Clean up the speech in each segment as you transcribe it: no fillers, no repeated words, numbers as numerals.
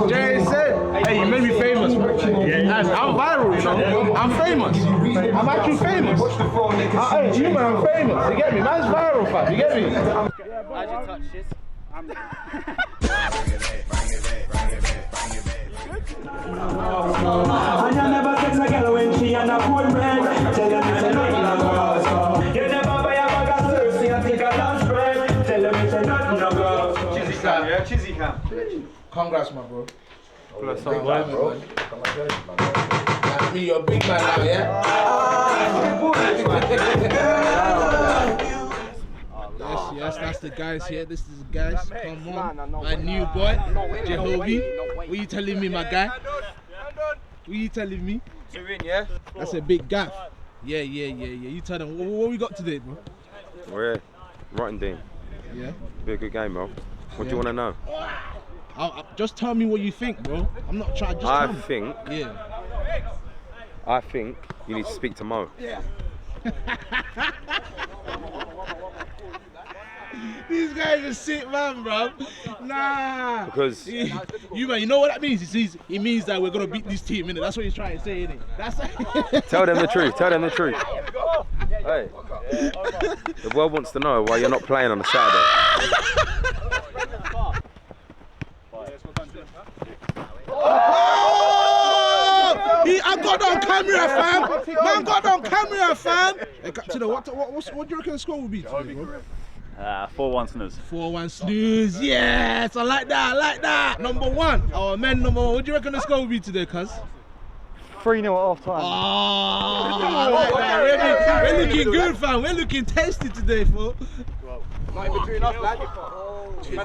Jay said, hey, you made me famous, man. And I'm viral, you know. I'm famous. I'm actually famous. Hey, you man, I'm famous. You get me? Man's viral, fam. You get me? How'd you touch this? And you never text a girl when she and a cold bread. Tell them it's a nothing no go. You never buy a bag of thirsty and take a lunch bread. Tell them it's a nothing no go. Chizzy cam, yeah? Chizzy cam. Congrats, my bro. Plus up, bro. I mean, you're a big man now, yeah? Yes, that's the guys here. This is the guys. Come on. My new boy, Jehovah. What you telling me, my guy? What you telling me? 2 in, yeah? That's a big gaff. Yeah. You tell them, what we got today, bro? We're here. Rottendene. Yeah? Be a good game, bro. What do you want to know? Just tell me what you think, bro. I'm not trying. Just tell me. I think you need to speak to Mo. Yeah. These guys are sick, man, bro. Nah. Because you know what that means? It means that we're gonna beat this team, innit? That's what he's trying to say, innit? That's tell them the truth. Tell them the truth. Hey, the world wants to know why you're not playing on a Saturday. I got on camera, fam. Man, got on camera, fam. Hey, Captain, what do you reckon the score will be today, bro? 4-1 SNUS. 4-1 SNUS. Yes, I like that. Number one. Our men number one. What do you reckon the score will be today, cuz? 3-0 at half time. I like that. We're looking good, fam. We're looking tasty today, fool. Not in between us, lad. Yo,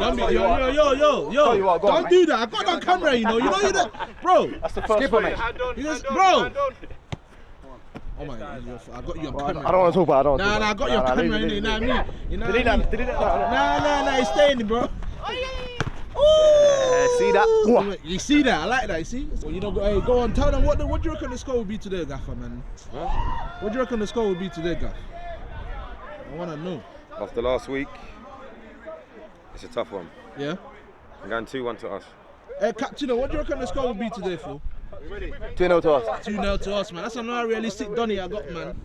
don't do that. I got on camera, you know. You know you're bro. That's the first one, mate. Bro. Oh my God, I got you on camera. I don't want to talk about it. Nah, I got you on camera, innit? You know what I mean? Delete that. Nah, it's staying, bro. See that? You see that? I like that, you see? So, you know, hey, go on, tell them what do you reckon the score will be today, Gaffer, man? What do you reckon the score will be today, Gaff? I want to know. After last week, it's a tough one. Yeah? I'm going 2-1 to us. Hey, Captain, what do you reckon the score will be today, fool? 2-0 to us. 2-0 to us, man. That's a not realistic Donny I got, man.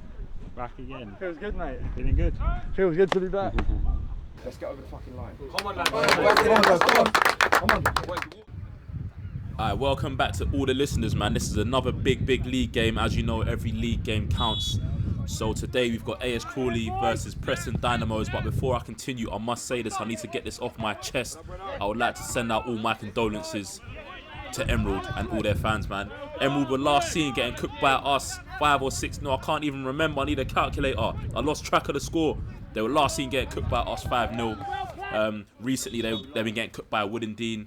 Back again. Feels good, mate. Feeling good. Feels good to be back. Let's get over the fucking line. Come on, lad. Come on. Alright, welcome back to all the listeners, man. This is another big league game. As you know, every league game counts. So today we've got AS Crawley versus Preston Dynamos. But before I continue, I must say this. I need to get this off my chest. I would like to send out all my condolences to Emerald and all their fans, man. Emerald were last seen getting cooked by us 5 or 6. No, I can't even remember. I need a calculator. I lost track of the score. They were last seen getting cooked by us 5-0. Recently, they've been getting cooked by Woodendene.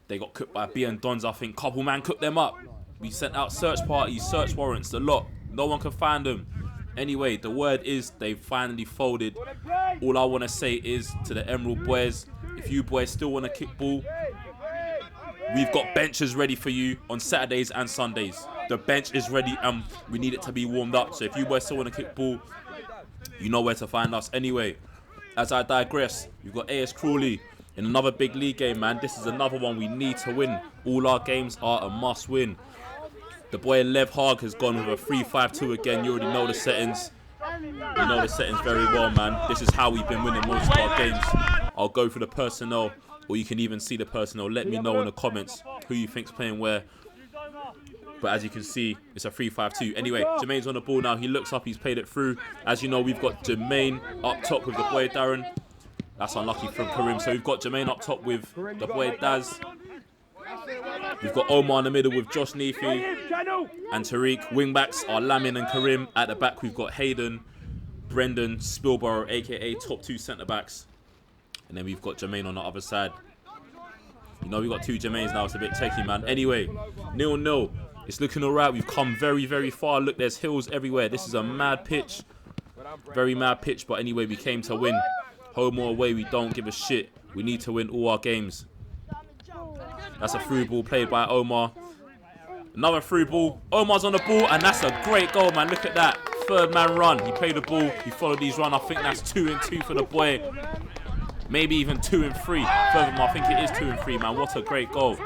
They got cooked by B and Dons, I think. Couple man cooked them up. We sent out search parties, search warrants, a lot. No one can find them. Anyway, the word is they've finally folded. All I want to say is to the Emerald boys, if you boys still want to kick ball, we've got benches ready for you on Saturdays and Sundays. The bench is ready and we need it to be warmed up. So if you boys still want to kick ball, you know where to find us. Anyway, as I digress, we've got AS Crawley in another big league game, man. This is another one we need to win. All our games are a must win. The boy Lev Haag has gone with a 3-5-2 again. You already know the settings. You know the settings very well, man. This is how we've been winning most of our games. I'll go through the personnel, or you can even see the personnel. Let me know in the comments who you think's playing where. But as you can see, it's a 3-5-2. Anyway, Jermaine's on the ball now. He looks up. He's played it through. As you know, we've got Jermaine up top with the boy Darren. That's unlucky from Karim. So we've got Jermaine up top with the boy Daz. We've got Omar in the middle with Josh Neefi and Tariq. Wingbacks are Lamin and Karim. At the back, we've got Hayden, Brendan, Spilborough, a.k.a. top 2 centre-backs. And then we've got Jermaine on the other side. You know, we've got 2 Jermaines now. It's a bit techie, man. Anyway, 0-0. It's looking all right. We've come very, very far. Look, there's hills everywhere. This is a mad pitch. Very mad pitch. But anyway, we came to win. Home or away, we don't give a shit. We need to win all our games. That's a through ball played by Omar. Another through ball. Omar's on the ball, and that's a great goal, man. Look at that. Third man run. He played the ball. He followed his run. I think that's 2-2 for the boy. Maybe even 2-3. Furthermore, I think it is 2-3, man. What a great goal.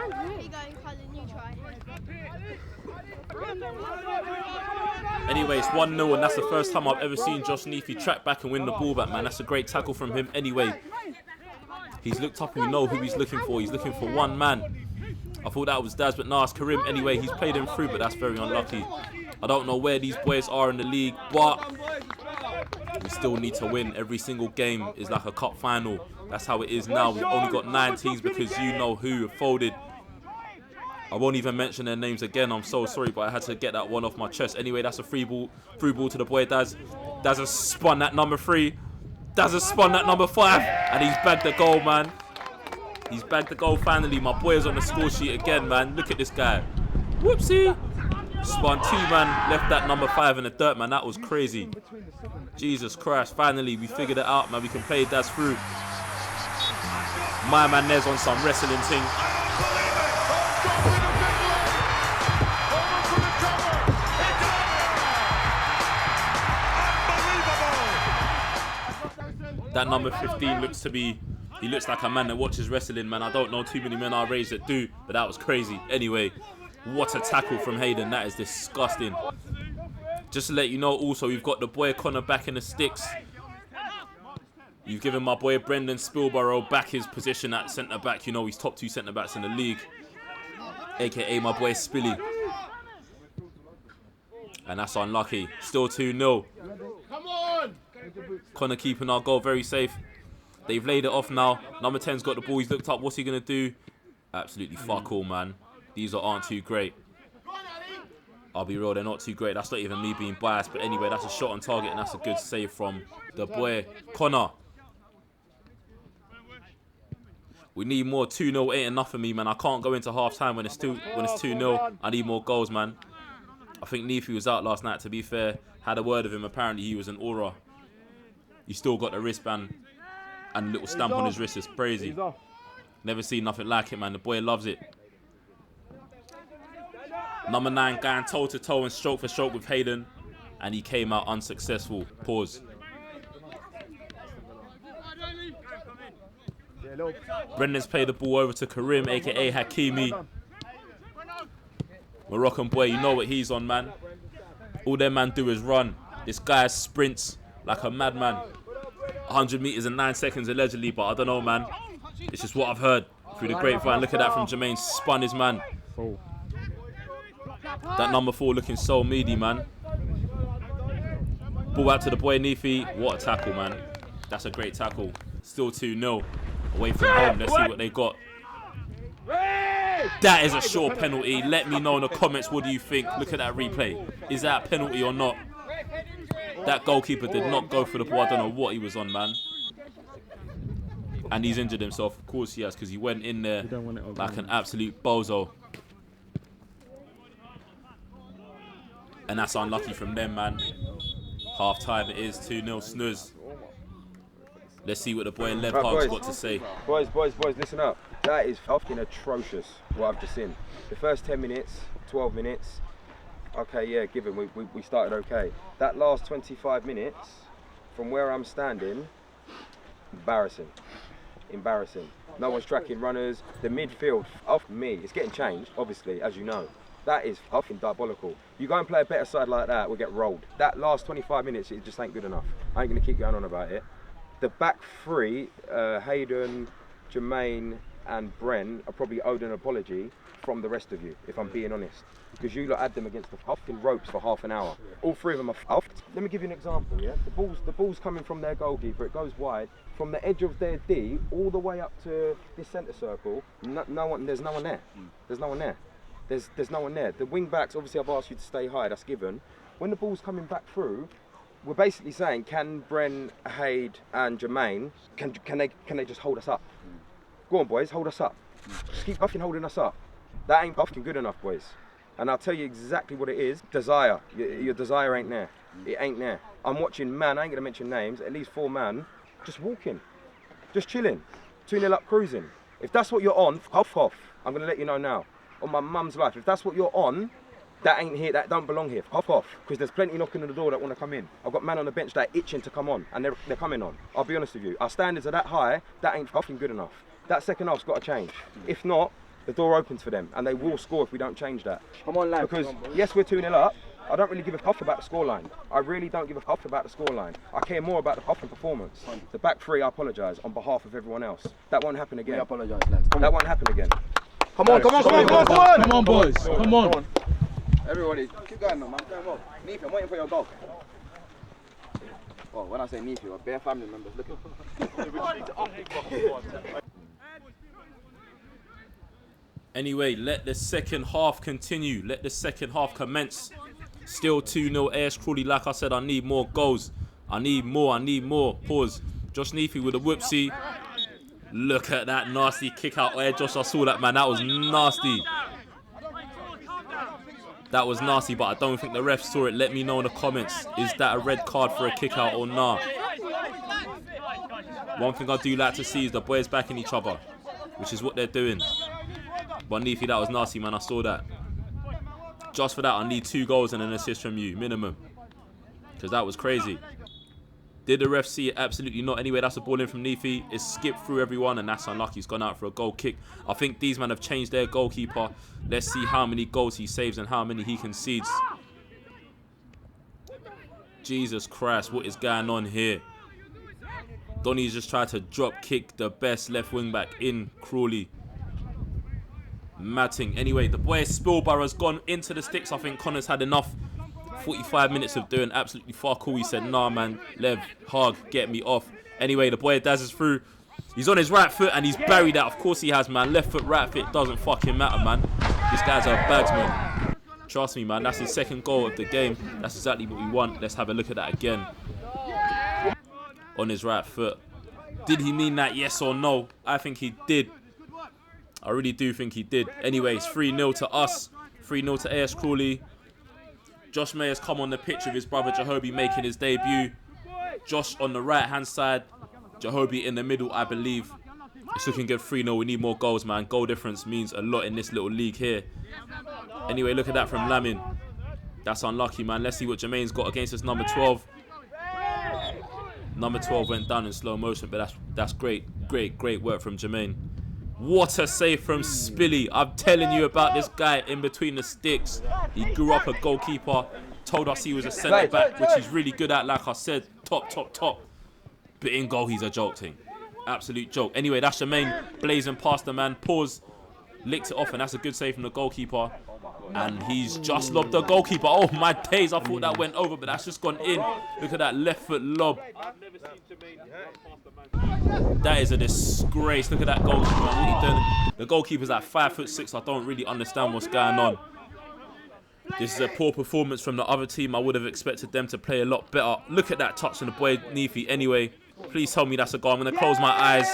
Anyway, it's 1-0, and that's the first time I've ever seen Josh Neathie track back and win the ball back, man. That's a great tackle from him. Anyway, he's looked up and we know who he's looking for. He's looking for one man. I thought that was Daz, but no, it's Karim. Anyway, he's played him through, but that's very unlucky. I don't know where these boys are in the league, but we still need to win. Every single game is like a cup final. That's how it is now. We've only got 9 teams because you know who have folded. I won't even mention their names again. I'm so sorry, but I had to get that one off my chest. Anyway, that's a free ball to the boy Daz. Daz has spun that number 3. Daz has spun that number 5, and he's bagged the goal, man. He's bagged the goal finally. My boy is on the score sheet again, man. Look at this guy. Whoopsie. Spun 2, man. Left that number 5 in the dirt, man. That was crazy. Jesus Christ. Finally, we figured it out, man. We can play Daz through. My man there's on some wrestling thing. That number 15 looks to be, he looks like a man that watches wrestling, man. I don't know too many men our age that do, but that was crazy. Anyway, what a tackle from Hayden. That is disgusting. Just to let you know also, we've got the boy Connor back in the sticks. You've given my boy Brendan Spilborough back his position at centre-back. You know, he's top 2 centre-backs in the league. AKA my boy Spilly. And that's unlucky. Still 2-0. Come on! Connor keeping our goal very safe. They've laid it off now. Number 10's got the ball. He's looked up. What's he going to do? Absolutely fuck all, man. These aren't too great. I'll be real, they're not too great. That's not even me being biased. But anyway, that's a shot on target, and that's a good save from the boy Connor. We need more. 2-0 ain't enough for me, man. I can't go into half-time when it's 2-0. I need more goals, man. I think Neathie was out last night, to be fair. Had a word of him. Apparently, he was an aura. He still got the wristband and a little stamp on his wrist. It's crazy. Never seen nothing like it, man. The boy loves it. Number 9 going toe-to-toe and stroke for stroke with Hayden. And he came out unsuccessful. Pause. Brendan's played the ball over to Karim, a.k.a. Hakimi. Moroccan boy, you know what he's on, man. All their man do is run. This guy sprints like a madman. 100 meters in 9 seconds allegedly, but I don't know, man. It's just what I've heard through the grapevine. Look at that from Jermaine. Spun his man. That number 4 looking so meaty, man. Ball out to the boy Neathie. What a tackle, man. That's a great tackle. Still 2-0. Away from home. Let's see what they got. That is a sure penalty. Let me know in the comments, what do you think? Look at that replay. Is that a penalty or not? That goalkeeper did not go for the ball. I don't know what he was on, man. And he's injured himself. Of course he has, because he went in there like an absolute bozo. And that's unlucky from them, man. Half time it is. 2-0 SNUS. Let's see what the boy Lebhart's got to say. Boys, listen up. That is fucking atrocious, what I've just seen. The first 10 minutes, 12 minutes, okay, yeah, given we started okay. That last 25 minutes, from where I'm standing, embarrassing. No one's tracking runners. The midfield, off me, it's getting changed, obviously, as you know. That is fucking diabolical. You go and play a better side like that, we'll get rolled. That last 25 minutes, it just ain't good enough. I ain't gonna keep going on about it. The back 3, Hayden, Jermaine, and Bren are probably owed an apology from the rest of you, if I'm being honest. Because you lot had them against the fucking ropes for half an hour. All 3 of them are fucked. Let me give you an example, yeah? The ball's coming from their goalkeeper, it goes wide. From the edge of their D, all the way up to this centre circle, there's no one there. There's no one there. There's no one there. The wing backs, obviously I've asked you to stay high, that's given. When the ball's coming back through, we're basically saying, can Bren, Hayde and Jermaine, can they just hold us up? Go on, boys, hold us up. Just keep fucking holding us up. That ain't fucking good enough, boys. And I'll tell you exactly what it is. Desire. Your desire ain't there. It ain't there. I'm watching man, I ain't gonna mention names, at least 4 man, just walking, just chilling, 2-0 up cruising. If that's what you're on, off. I'm gonna let you know now. On my mum's life, if that's what you're on, that ain't here, that don't belong here. Off. Because there's plenty knocking on the door that want to come in. I've got man on the bench that are itching to come on, and they're coming on. I'll be honest with you. Our standards are that high, that ain't fucking good enough. That second half's got to change. If not, the door opens for them, and they will score if we don't change that. Come on, lad. Because yes, we're 2-0 up. I don't really give a puff about the scoreline. I really don't give a puff about the scoreline. I care more about the puff and performance. The back three, I apologise on behalf of everyone else. That won't happen again. We apologise, lads. That won't happen again. Come on, come on, come on, come on, come on. Come on, boys. Come on. Everybody, keep going, man. I'm going well. Neefy, I'm waiting for your goal. Well, when I say Neefy, we're bare family members looking. Anyway, let the second half continue. Let the second half commence. Still 2-0 AS Crawley. Like I said, I need more goals. I need more. Pause. Josh Neefy with a whoopsie. Look at that nasty kick out there, Josh. I saw that, man. That was nasty. That was nasty, but I don't think the ref saw it. Let me know in the comments. Is that a red card for a kick out or not? One thing I do like to see is the boys backing each other, which is what they're doing. But Neefy, that was nasty, man. I saw that. Just for that, I need 2 goals and an assist from you, minimum. Because that was crazy. Did the ref see it? Absolutely not. Anyway, that's a ball in from Neefy. It's skipped through everyone, and that's unlucky. He's gone out for a goal kick. I think these men have changed their goalkeeper. Let's see how many goals he saves and how many he concedes. Jesus Christ, what is going on here? Donny's just tried to drop kick the best left wing back in Crawley. Matting. Anyway, the boy Spilborough has gone into the sticks. I think Connor's had enough. 45 minutes of doing absolutely fuck all. He said, nah, man, Lev, Hog, get me off. Anyway, the boy dazzes through. He's on his right foot and he's buried that. Of course he has, man. Left foot, right foot, doesn't fucking matter, man. This guy's a bagsman. Trust me, man. That's his second goal of the game. That's exactly what we want. Let's have a look at that again. On his right foot. Did he mean that, yes or no? I think he did. I really do think he did. Anyway, it's 3-0 to us. 3-0 to AS Crawley. Josh May has come on the pitch with his brother Jahobi making his debut. Josh on the right-hand side. Jahobi in the middle, I believe. It's looking good. 3-0. We need more goals, man. Goal difference means a lot in this little league here. Anyway, look at that from Lamin. That's unlucky, man. Let's see what Jermaine's got against us. Number 12. Number 12 went down in slow motion, but that's great work from Jermaine. What a save from Spilly. I'm telling you about this guy in between the sticks. He grew up a goalkeeper. Told us he was a centre-back, which he's really good at, like I said. Top. But in goal, he's a joke thing. Absolute joke. Anyway, that's Jermaine blazing past the man. Pause. Licked it off, and that's a good save from the goalkeeper. And he's just lobbed the goalkeeper. Oh, my days. I thought that went over, but that's just gone in. Look at that left foot lob. That is a disgrace. Look at that goalkeeper. What he done? The goalkeeper's at 5'6". I don't really understand what's going on. This is a poor performance from the other team. I would have expected them to play a lot better. Look at that touch on the boy Neefy. Anyway, please tell me that's a goal. I'm going to close my eyes.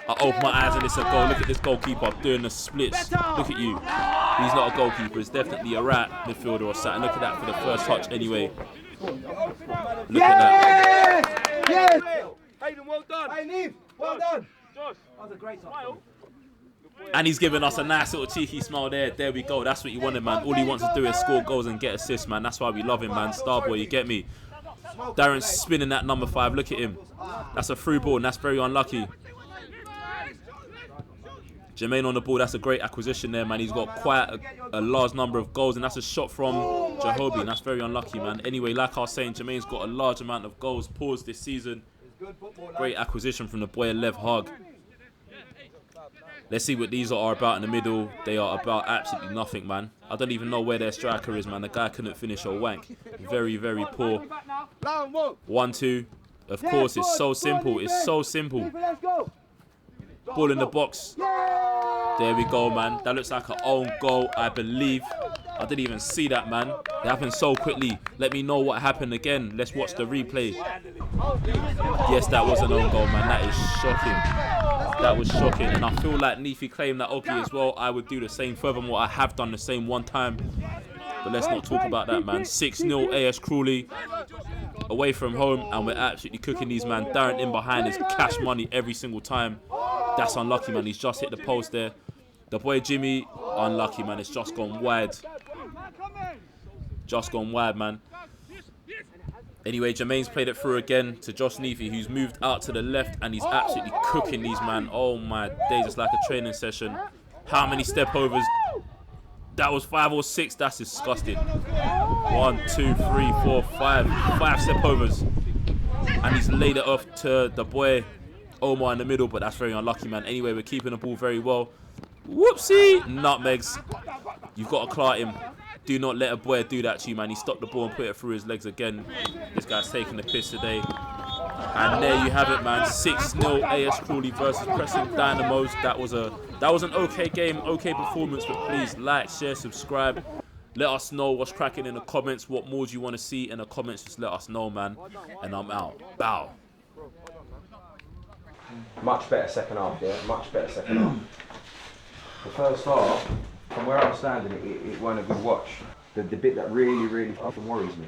I open my eyes and it's a goal. Look at this goalkeeper doing the splits. Look at you. He's not a goalkeeper. He's definitely a rat midfielder or something. Look at that for the first touch anyway. Look at that. Yes! Hayden, well done. Hey, Neve, well done. Josh, that was a great touch. And he's giving us a nice little cheeky smile there. There we go. That's what you wanted, man. All he wants to do is score goals and get assists, man. That's why we love him, man. Star boy, you get me. Darren's spinning that number 5. Look at him. That's a through ball, and that's very unlucky. Jermaine on the ball. That's a great acquisition there, man. He's got quite a large number of goals, and that's a shot from Jahobi, and that's very unlucky, man. Anyway, like I was saying, Jermaine's got a large amount of goals paused this season. Great acquisition from the boy Lev Hog. Let's see what these are about in the middle. They are about absolutely nothing, man. I don't even know where their striker is, man. The guy couldn't finish a wank. Very, very poor. 1-2. Of course, it's so simple. It's so simple. Ball in the box. There we go, man. That looks like an own goal, I believe. I didn't even see that, man. It happened so quickly. Let me know what happened again. Let's watch the replay. Yes, that was an own goal, man. That is shocking. That was shocking. And I feel like Neefy claimed that okay as well. I would do the same. Furthermore, I have done the same one time. But let's not talk about that, man. 6-0 AS Crawley. Away from home. And we're absolutely cooking these, man. Darren in behind is cash money every single time. That's unlucky, man. He's just hit the post there. The boy Jimmy, unlucky, man. It's just gone wide. Just gone wide, man. Anyway, Jermaine's played it through again to Josh Neefy, who's moved out to the left, and he's absolutely cooking these, man. Oh, my days. It's like a training session. How many step overs? That was 5 or 6. That's disgusting. 1, 2, 3, 4, 5. 5 step overs. And he's laid it off to the boy Omar in the middle, but that's very unlucky, man. Anyway, we're keeping the ball very well. Whoopsie! Nutmegs. You've got to clout him. Do not let a boy do that to you, man. He stopped the ball and put it through his legs again. This guy's taking the piss today. And there you have it, man. 6-0 AS Crawley versus Preston Dynamos. That was an okay game, okay performance. But please like, share, subscribe. Let us know what's cracking in the comments. What more do you want to see in the comments? Just let us know, man. And I'm out. Bow. Much better second half, yeah. Much better second half. The first half, from where I was standing, it wasn't a good watch. The bit that really fucking worries me,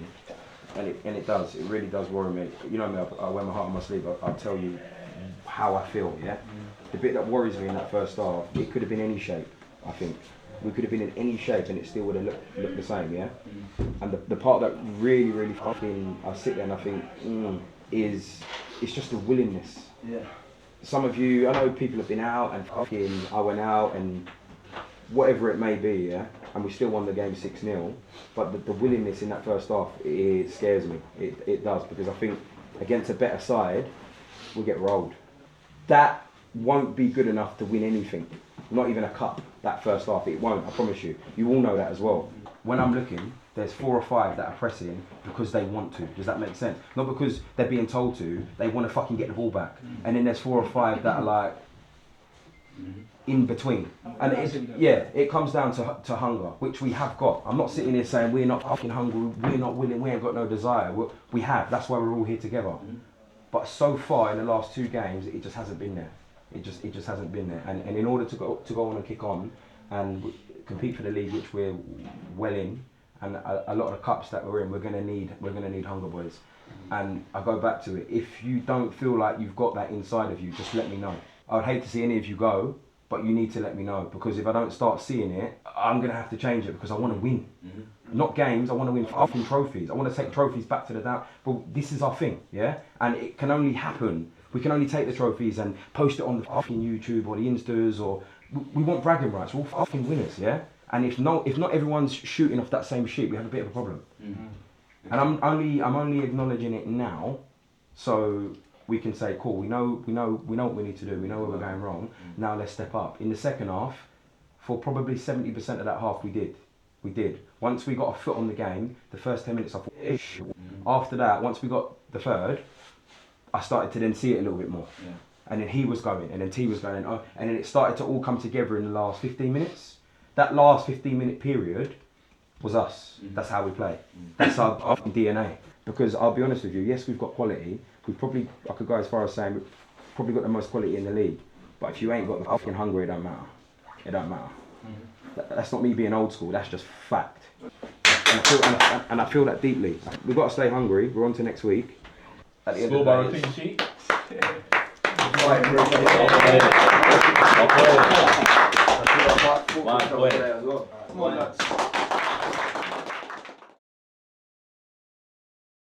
and it really does worry me. You know me, I wear my heart on my sleeve. I'll tell you how I feel, yeah. The bit that worries me in that first half, it could have been any shape. I think we could have been in any shape, and it still would have looked the same, yeah. And the part that really fucking, I sit there and I think is it's just the willingness. Yeah. Some of you, I know people have been out and fucking, I went out and whatever it may be, yeah, and we still won the game 6-0, but the willingness in that first half, it scares me. It does, because I think against a better side, we'll get rolled. That won't be good enough to win anything, not even a cup, that first half. It won't, I promise you. You all know that as well. When I'm looking, there's 4 or 5 that are pressing because they want to. Does that make sense? Not because they're being told to, they want to fucking get the ball back. And then there's 4 or 5 that are like, in between. And it comes down to hunger, which we have got. I'm not sitting here saying we're not fucking hungry, we're not willing, we ain't got no desire. We have, that's why we're all here together. But so far in the last 2 games, it just hasn't been there. It just hasn't been there. And in order to go on and kick on and compete for the league, which we're well in, and a lot of the cups that we're in, we're gonna need hunger, boys. And I go back to it. If you don't feel like you've got that inside of you, just let me know. I would hate to see any of you go, but you need to let me know, because if I don't start seeing it, I'm gonna have to change it, because I want to win. Not games, I want to win fucking trophies. I want to take trophies back to the down. But this is our thing, yeah? And it can only happen. We can only take the trophies and post it on the fucking YouTube or the Instas, or we want bragging rights. We're all fucking winners, yeah? And if not everyone's shooting off that same sheet, we have a bit of a problem. And I'm only acknowledging it now, so we can say, cool, we know what we need to do, we know where we're going wrong, now let's step up. In the second half, for probably 70% of that half, we did. Once we got a foot on the game, the first 10 minutes I thought, ish. After that, once we got the third, I started to then see it a little bit more. And then he was going, and then T was going, and then it started to all come together in the last 15 minutes. That last 15-minute period was us. That's how we play. That's our DNA. Because I'll be honest with you, yes, we've got quality. We've probably, I could go as far as saying, we've probably got the most quality in the league. But if you ain't got the fucking hunger, it don't matter. It don't matter. That's not me being old school, that's just fact. And I feel that deeply. We've got to stay hungry. We're on to next week. At the end of the day, Clean sheet.